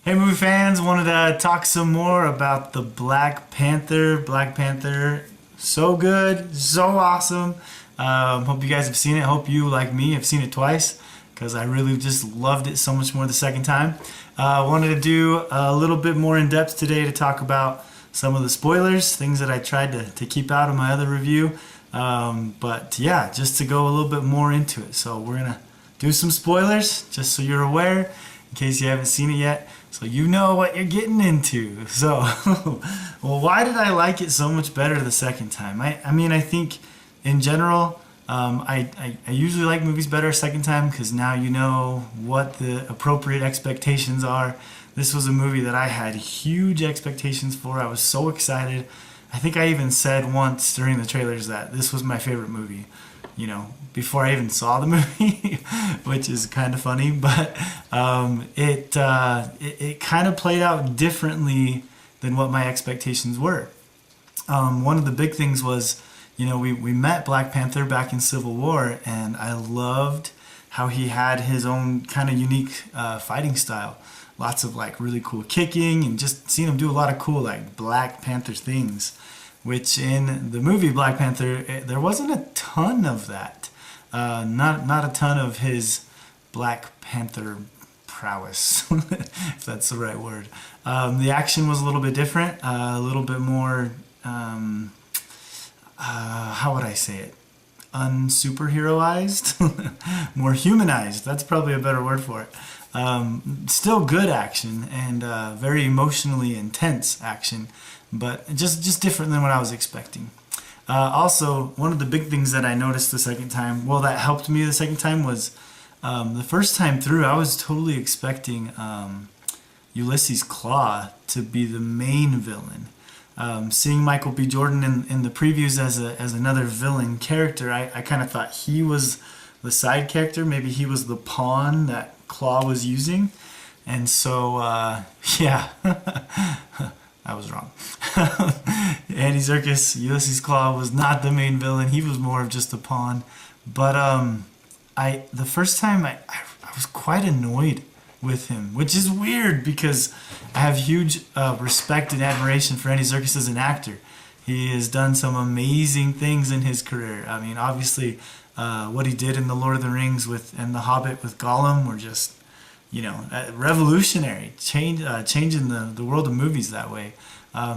Hey movie fans, wanted to talk some more about the Black Panther. Black Panther, so good, so awesome. Hope you guys have seen it. Hope you, like me, have seen it twice because I really just loved it so much more the second time. Wanted to do a little bit more in depth today to talk about some of the spoilers, things that I tried to keep out of my other review. But yeah, just to go a little bit more into it. So we're gonna do some spoilers just so you're aware in case you haven't seen it yet, so you know what you're getting into. So, well, why did I like it so much better the second time? I mean, I think in general, I usually like movies better a second time because now you know what the appropriate expectations are. This was a movie that I had huge expectations for. I was so excited. I think I even said once during the trailers that this was my favorite movie, you know, before I even saw the movie, which is kind of funny, but it kind of played out differently than what my expectations were. One of the big things was, you know, we met Black Panther back in Civil War, and I loved how he had his own kind of unique fighting style. Lots of like really cool kicking, and just seeing him do a lot of cool like Black Panther things, which in the movie Black Panther, there wasn't a ton of that. Not a ton of his Black Panther prowess, if that's the right word. The action was a little bit different, a little bit more, how would I say it? Unsuperheroized, more humanized. That's probably a better word for it. Still good action and very emotionally intense action, but just different than what I was expecting. Also, one of the big things that I noticed the second time, well, that helped me the second time was the first time through, I was totally expecting Ulysses Claw to be the main villain. Seeing Michael B. Jordan in the previews as another villain character, I kind of thought he was the side character. Maybe he was the pawn that Claw was using. And so, yeah, I was wrong. Andy Serkis, Ulysses Claw, was not the main villain. He was more of just a pawn. But the first time I was quite annoyed with him, which is weird because I have huge respect and admiration for Andy Serkis as an actor. He has done some amazing things in his career. I mean, obviously, what he did in The Lord of the Rings and The Hobbit with Gollum were just, you know, revolutionary, changing the world of movies that way.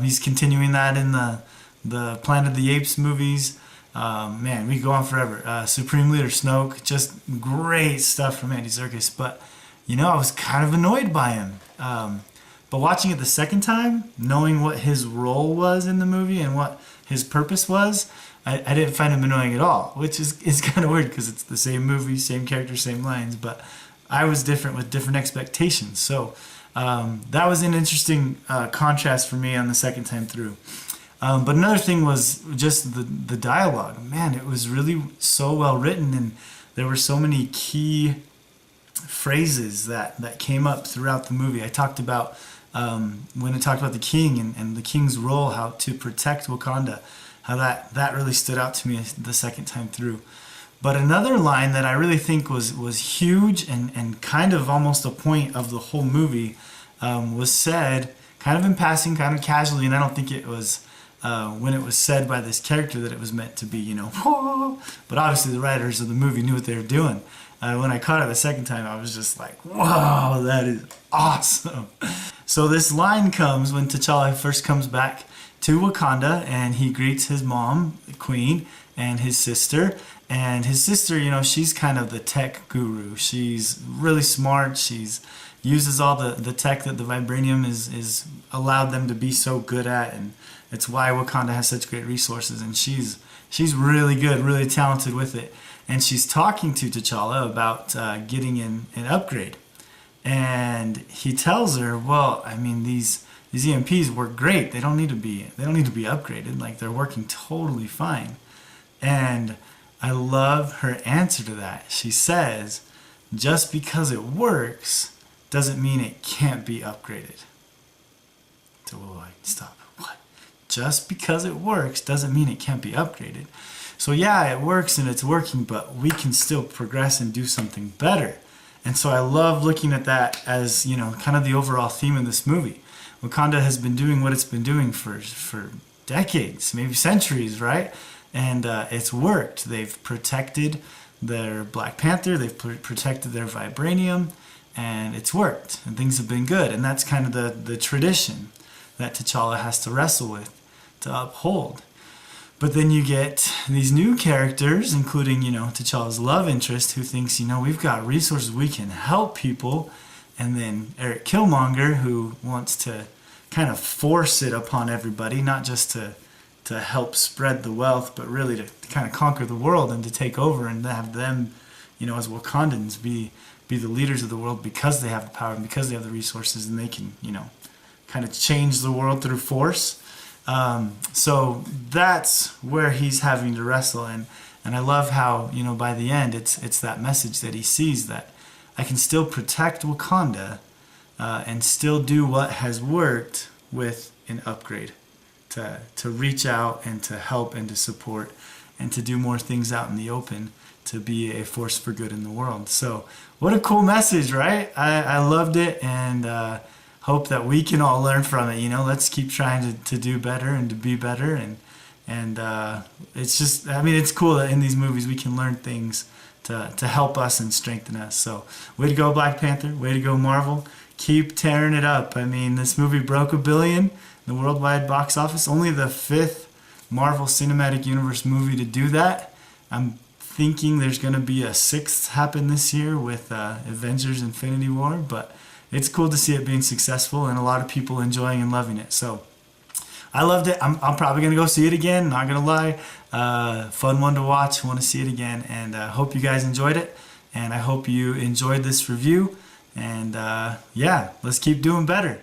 He's continuing that in the Planet of the Apes movies. Man, we could go on forever. Supreme Leader Snoke, just great stuff from Andy Serkis. But, you know, I was kind of annoyed by him. But watching it the second time, knowing what his role was in the movie and what his purpose was, I didn't find him annoying at all, which is kind of weird because it's the same movie, same character, same lines, but I was different with different expectations. So that was an interesting contrast for me on the second time through. But another thing was just the dialogue. Man, it was really so well written, and there were so many key phrases that came up throughout the movie. I talked about when I talked about the king and the king's role, how to protect Wakanda, how that really stood out to me the second time through. But another line that I really think was huge and kind of almost a point of the whole movie was said kind of in passing, kind of casually, and I don't think it was when it was said by this character that it was meant to be, you know, whoa. But obviously the writers of the movie knew what they were doing. When I caught it the second time, I was just like, wow, that is awesome. So this line comes when T'Challa first comes back to Wakanda, and he greets his mom, the queen, and his sister. And his sister, you know, she's kind of the tech guru. She's really smart. She's uses all the tech that the vibranium is allowed them to be so good at, and it's why Wakanda has such great resources. And she's really good, really talented with it. And she's talking to T'Challa about getting an upgrade. And he tells her, well, I mean, these EMPs work great. They don't need to be upgraded. Like, they're working totally fine. And I love her answer to that. She says, just because it works doesn't mean it can't be upgraded. So, stop. What? Just because it works doesn't mean it can't be upgraded. So yeah, it works and it's working, but we can still progress and do something better. And so I love looking at that as, you know, kind of the overall theme of this movie. Wakanda has been doing what it's been doing for decades, maybe centuries, right? And it's worked. They've protected their Black Panther, they've protected their vibranium, and it's worked. And things have been good. And that's kind of the tradition that T'Challa has to wrestle with, to uphold. But then you get these new characters, including, you know, T'Challa's love interest, who thinks, you know, we've got resources, we can help people. And then Eric Killmonger, who wants to kind of force it upon everybody, not just to help spread the wealth, but really to kind of conquer the world and to take over and have them, you know, as Wakandans be the leaders of the world because they have the power and because they have the resources and they can, you know, kind of change the world through force. So that's where he's having to wrestle, and I love how, you know, by the end it's that message that he sees, that I can still protect Wakanda and still do what has worked with an upgrade, to reach out and to help and to support and to do more things out in the open, to be a force for good in the world. So what a cool message, right? I loved it, and hope that we can all learn from it. You know, let's keep trying to do better and to be better. And it's just, I mean, it's cool that in these movies we can learn things to help us and strengthen us. So way to go, Black Panther. Way to go, Marvel. Keep tearing it up. I mean, this movie broke $1 billion in the worldwide box office. Only the 5th Marvel Cinematic Universe movie to do that. I'm thinking there's going to be a 6th happen this year with Avengers Infinity War, but it's cool to see it being successful and a lot of people enjoying and loving it. So I loved it. I'm probably going to go see it again, not going to lie. Fun one to watch. Want to see it again. And hope you guys enjoyed it. And I hope you enjoyed this review. And yeah, let's keep doing better.